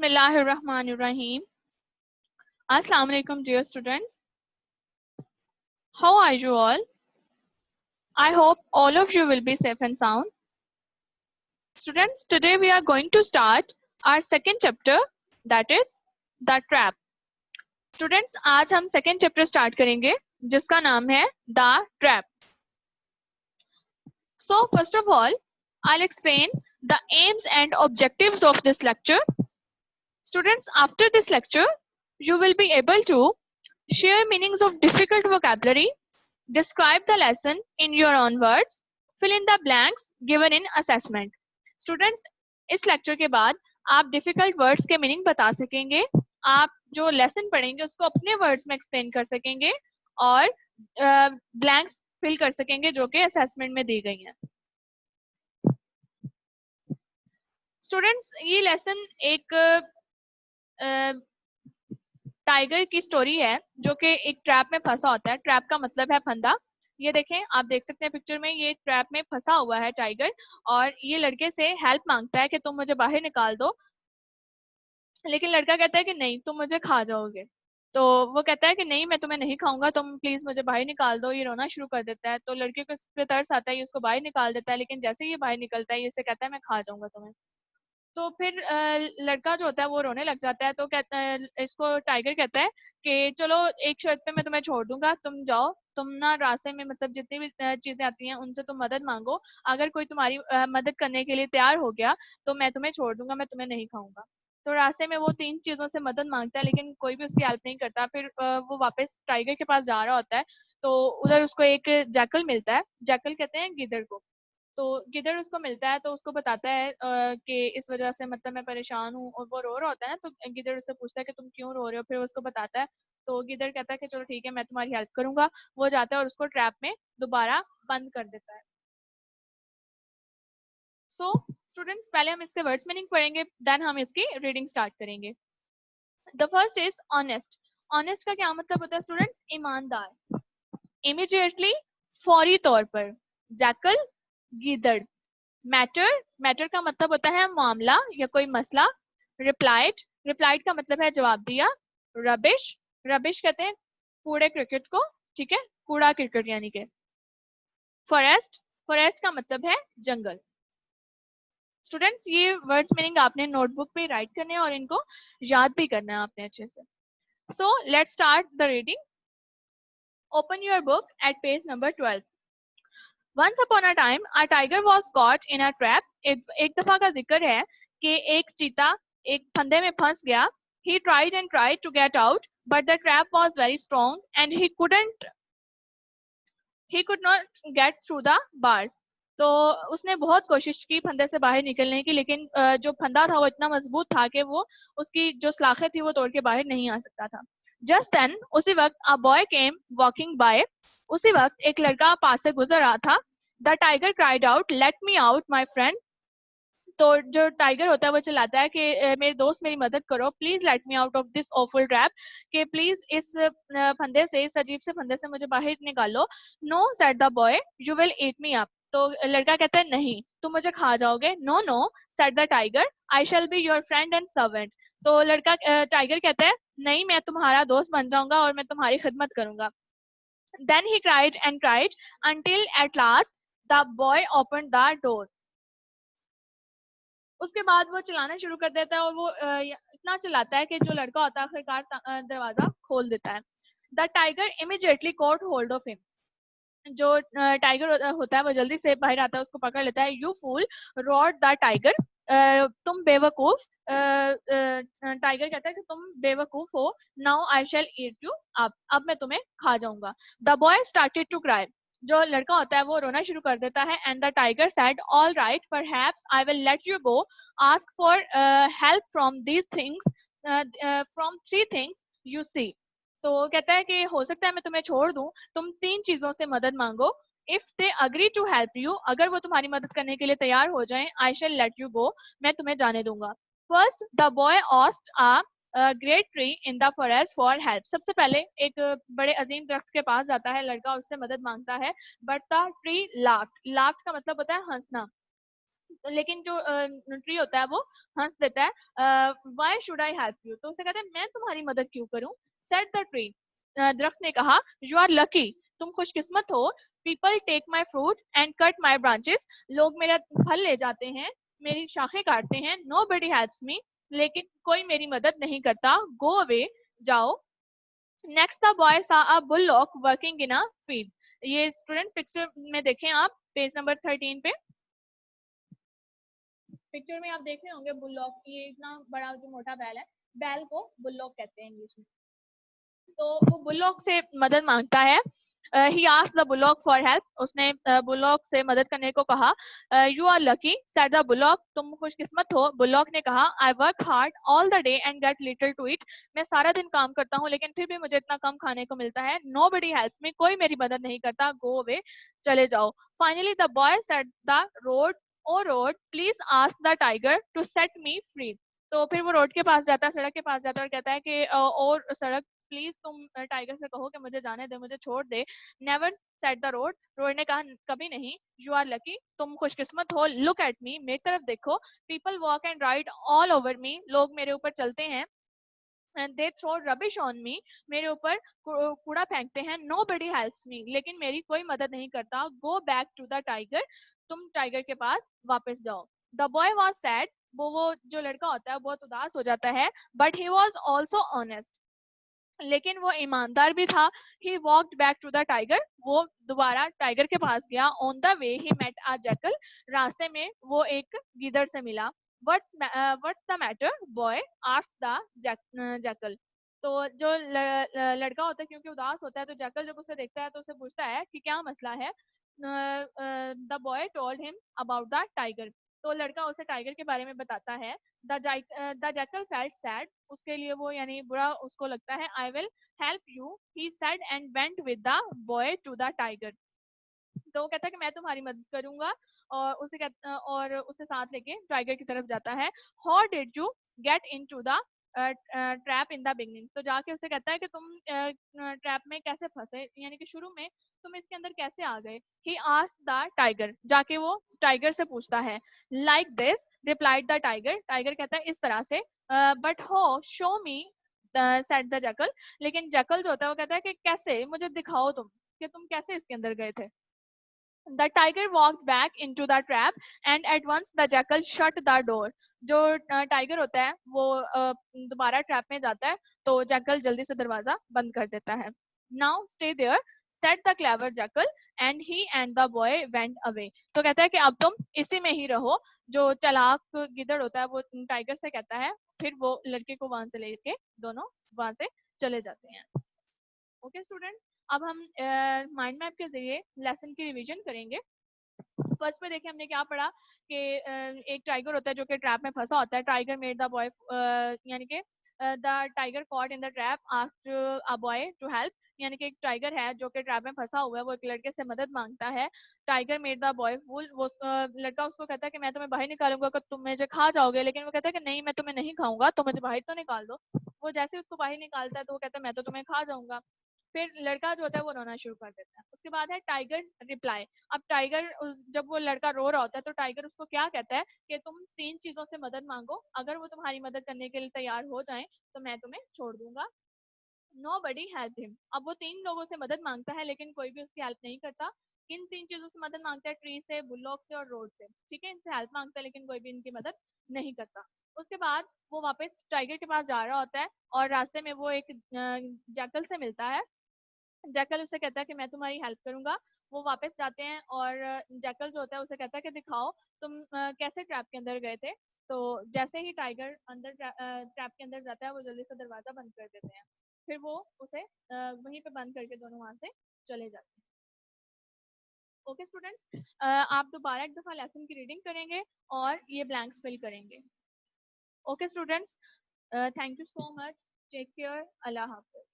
Bismillahirrahmanirrahim. Assalamu alaikum dear students. How are you all? I hope all of you will be safe and sound. Students, today we are going to start our second chapter, that is the trap. Students, आज हम second chapter start करेंगे जिसका नाम है the trap. So first of all, I'll explain the aims and objectives of this lecture. Students, after this lecture, you will be able to share meanings of difficult vocabulary, describe the lesson in your own words, fill in the blanks given in assessment. Students, इस lecture के बाद आप difficult words के meaning बता सकेंगे, आप जो lesson पढ़ेंगे उसको अपने words में explain कर सकेंगे और blanks fill कर सकेंगे जो कि assessment में दी गई हैं. Students, ये lesson एक टाइगर की स्टोरी है जो कि एक ट्रैप में फंसा होता है. ट्रैप का मतलब है फंदा. ये देखें, आप देख सकते हैं पिक्चर में, ये ट्रैप में फंसा हुआ है टाइगर और ये लड़के से हेल्प मांगता है कि तुम मुझे बाहर निकाल दो, लेकिन लड़का कहता है कि नहीं, तुम मुझे खा जाओगे. तो वो कहता है कि नहीं, मैं तुम्हें नहीं खाऊंगा, तुम प्लीज मुझे बाहर निकाल दो. ये रोना शुरू कर देता है तो लड़के को इस पे तरस आता है, ये उसको बाहर निकाल देता है, लेकिन जैसे ही ये बाहर निकलता है ये इससे कहता है मैं खा जाऊंगा तुम्हें. तो फिर लड़का जो होता है वो रोने लग जाता है. तो कहता है, इसको टाइगर कहता है कि चलो एक शर्त पे मैं तुम्हें छोड़ दूंगा, तुम जाओ, तुम ना रास्ते में मतलब जितनी भी चीजें आती हैं उनसे तुम मदद मांगो, अगर कोई तुम्हारी मदद करने के लिए तैयार हो गया तो मैं तुम्हें छोड़ दूंगा, मैं तुम्हें नहीं खाऊंगा. तो रास्ते में वो 3 चीजों से मदद मांगता है लेकिन कोई भी उसकी हेल्प नहीं करता. फिर वो वापस टाइगर के पास जा रहा होता है तो उधर उसको एक जैकल मिलता है. जैकल कहते हैं गिद्ध को. तो गिदड़ उसको मिलता है तो उसको बताता है कि इस वजह से मतलब मैं परेशान हूँ, और वो रो रहा होता है ना. तो गिदड़ उससे पूछता है कि तुम क्यों रो रहे हो, फिर उसको बताता है. तो गिदड़ कहता है कि चलो ठीक है, मैं तुम्हारी हेल्प करूंगा. वो जाता है और उसको ट्रैप में दोबारा बंद कर देता है. सो स्टूडेंट्स, पहले हम इसके वर्ड्स मीनिंग पढ़ेंगे, देन हम इसकी रीडिंग स्टार्ट करेंगे. The first is honest. Honest का क्या मतलब होता है स्टूडेंट्स? ईमानदार. इमीडिएटली, फौरी तौर पर. जैकल, गिदड़. मैटर, मैटर का मतलब होता है मामला या कोई मसला. रिप्लाइड, रिप्लाइड का मतलब है जवाब दिया. रबिश, रबिश कहते हैं कूड़े क्रिकेट को, ठीक है, कूड़ा क्रिकेट यानी के. फॉरेस्ट, फॉरेस्ट का मतलब है जंगल. स्टूडेंट्स, ये वर्ड्स मीनिंग आपने नोटबुक पे राइट करने हैं और इनको याद भी करना है आपने अच्छे से. So let's start the reading. Open your book at page number 12. Once upon a time, a tiger was caught in a trap. एक दफा का जिक्र है कि एक चीता एक फंदे में फंस गया. He tried and tried to get out, but the trap was very strong and he could not get through the bars. तो उसने बहुत कोशिश की फंदे से बाहर निकलने की, लेकिन जो फंदा था वो इतना मजबूत था कि वो उसकी जो सलाखें थी वो तोड़ के बाहर नहीं आ सकता था. Just then, उसी वक्त a boy came walking by. उसी वक्त एक लड़का पास से गुजर रहा था. The tiger cried out, "Let me out, my friend." तो जो टाइगर होता है वो चिल्लाता है कि मेरे दोस्त मेरी मदद करो, please let me out of this awful trap, कि प्लीज इस फंदे से, इस अजीब से फंदे से मुझे बाहर निकालो. No said the boy, you will eat me up. तो लड़का कहता है नहीं, तुम मुझे खा जाओगे. No no said the tiger, I shall be your friend and servant. तो लड़का टाइगर कहता है नहीं, मैं तुम्हारा दोस्त बन जाऊंगा और मैं तुम्हारी खिदमत करूंगा. Then he cried and cried until at last the boy opened the door. उसके बाद वो चिल्लाना शुरू कर देता है और वो इतना चिल्लाता है कि जो लड़का होता है आखिरकार दरवाजा खोल देता है. The tiger immediately cot hold of him. जो टाइगर होता है वो जल्दी से बाहर आता है, उसको पकड़ लेता है. You fool, roared the tiger. तुम बेवकूफ. टाइगर कहता है कि तुम बेवकूफ हो. Now I shell eat you, अब मैं तुम्हें खा जाऊंगा. The boy started to cry. जो लड़का होता है वो रोना शुरू कर देता है. And the tiger said, all right, perhaps I will let you go. Ask for help from these things, from 3 things you see. तो कहता है कि हो सकता है मैं तुम्हें छोड़ दूं, तुम 3 चीजों से मदद मांगो. If they agree to help you, अगर वो तुम्हारी मदद करने के लिए तैयार हो जाएं, आई शैल लेट यू गो, मैं तुम्हें जाने दूंगा. First the boy asked a great tree in the forest for help. सबसे पहले एक बड़े अजीम दरख्त के पास जाता है लड़का, उससे मदद मांगता है. But the tree laughed. Laughed का मतलब होता है हंसना. लेकिन जो ट्री होता है वो हंस देता है, why should I help you, तो उसे कहता है मैं तुम्हारी मदद क्यों करूं। सेड द ट्री, दरख्त ने कहा, यू आर लकी, तुम खुशकिस्मत हो, people take my fruit and cut my branches, लोग मेरा फल ले जाते हैं, मेरी शाखें काटते हैं, नो बडी हेल्प्स मी, लेकिन कोई मेरी मदद नहीं करता, गो अवे, जाओ। Next the boy saw a bullock working in a field, ये स्टूडेंट पिक्चर में देखें आप पेज नंबर 13 पे, पिक्चर में आप देख रहे होंगे बुलॉक, ये इतना बड़ा जो मोटा बैल है, बैल को बुलॉक कहते हैं इंग्लिश में। तो वो बुलॉक से मदद मांगता है, he asked the bullock for help, उसने बुलॉक से मदद करने को कहा। You are lucky said the bullock, तुम खुशकिस्मत हो, बुलॉक ने कहा, I work hard all the day and get little to eat, मैं सारा दिन काम करता हूँ लेकिन फिर भी मुझे इतना कम खाने को मिलता है, नो बडी हेल्प्स मी, कोई मेरी मदद नहीं करता, गो अवे, चले जाओ। Finally the boy said the road, O road please ask the tiger to set me free, तो फिर वो रोड के पास जाता है, सड़क के पास जाता है और कहता है कि और सड़क प्लीज तुम टाइगर से कहो कि मुझे जाने दे, मुझे छोड़ दे। Never said the road, road ने कहा कभी नहीं। यू आर लकी, तुम खुशकिस्मत हो, लुक एट मी, मेरी तरफ देखो, people walk and ride all over me, लोग मेरे ऊपर चलते हैं, and they throw rubbish on me, मेरे ऊपर कूड़ा फेंकते हैं, नो बडी हेल्प्स मी, लेकिन मेरी कोई मदद नहीं करता, go back to the tiger, तुम टाइगर के पास वापस जाओ। द बॉय वॉज सैड, वो जो लड़का होता है बहुत उदास हो जाता है, but he was also honest, लेकिन वो ईमानदार भी था। He walked back to the tiger, वो दोबारा टाइगर के पास गया। On the way he met a jackal, रास्ते में वो एक गीदड़ से मिला। What's the matter boy asked the jackal, तो जो लड़का होता है क्योंकि उदास होता है, तो जैकल जब उसे देखता है तो उसे पूछता है कि क्या मसला है। The boy told him about the tiger, तो लड़का उसे टाइगर के बारे में बताता है। द जैकल फेल्ट सैड, उसके लिए वो यानी बुरा उसको लगता है। I will help you he said and went with the boy to the tiger, तो वो कहता है कि मैं तुम्हारी मदद करूंगा, और और उसे साथ लेके टाइगर की तरफ जाता है। How did you get into the trap in the beginning, तो जाके उसे कहता है कि तुम ट्रैप में कैसे फंसे, यानी कि शुरू में तुम इसके अंदर कैसे आ गए। ही आस्क्ड द टाइगर, जाके वो टाइगर से पूछता है। Like this replied the tiger, tiger कहता है इस तरह से। बट हो show me said the jackal, लेकिन जैकल जो होता है वो कहता है कि कैसे, मुझे दिखाओ तुम कि तुम कैसे इसके अंदर गए थे। The tiger walked back into the trap and at once the jackal shut the door, जो टाइगर होता है वो दोबारा ट्रैप में जाता है, तो जैकल जल्दी से दरवाजा बंद कर देता है। Now stay there said the clever jackal and he and the boy went away, तो कहता है कि अब तुम इसी में ही रहो, जो चालाक गिदड़ होता है वो टाइगर से कहता है, फिर वो लड़के को वहां से लेके दोनों वहां से चले जाते हैं। ओके स्टूडेंट, अब हम माइंड मैप के जरिए लेसन की रिवीजन करेंगे। फर्स्ट में देखिए हमने क्या पढ़ा कि एक टाइगर होता है जो कि ट्रैप में फंसा होता है। टाइगर मेड द बॉय, यानी कि the tiger caught in the trap asked a boy to help, यानी कि एक टाइगर है जो कि ट्रैप में फंसा हुआ है, वो एक लड़के से मदद मांगता है। टाइगर मेड द बॉय फूल, वो लड़का उसको कहता है कि मैं तुम्हें बाहर निकालूंगा कि तुम मुझे खा जाओगे, लेकिन वो कहता है कि नहीं मैं तुम्हें नहीं खाऊंगा, तो मुझे बाहर तो निकाल दो। वो जैसे उसको बाहर निकालता है तो वो कहता है मैं तो तुम्हें खा जाऊंगा। फिर लड़का जो होता है वो रोना शुरू कर देता है। उसके बाद है टाइगर रिप्लाई, अब टाइगर जब वो लड़का रो रहा होता है तो टाइगर उसको क्या कहता है कि तुम 3 चीजों से मदद मांगो, अगर वो तुम्हारी मदद करने के लिए तैयार हो जाए तो मैं तुम्हें छोड़ दूंगा। नो बडी हेल्प हिम, अब वो 3 लोगों से मदद मांगता है लेकिन कोई भी उसकी हेल्प नहीं करता। किन 3 चीजों से मदद मांगता है, ट्री से, बुलॉक से और रोड से, ठीक है, इनसे हेल्प मांगता है लेकिन कोई भी इनकी मदद नहीं करता। उसके बाद वो वापस टाइगर के पास जा रहा होता है और रास्ते में वो एक जैकल से मिलता है। जैकल उससे कहता है कि मैं तुम्हारी हेल्प करूंगा। वो वापस जाते हैं और जैकल जो होता है उसे कहता है कि दिखाओ तुम कैसे ट्रैप के अंदर गए थे। तो जैसे ही टाइगर अंदर ट्रैप के अंदर जाता है वो जल्दी से दरवाजा बंद कर देते हैं। फिर वो उसे वहीं पे बंद करके दोनों वहां से चले जाते हैं। ओके स्टूडेंट्स, आप दोबारा एक दफा लेसन की रीडिंग करेंगे और ये ब्लैंक्स फिल करेंगे। Okay students, thank you so much, take care, अल्लाह हाफिज।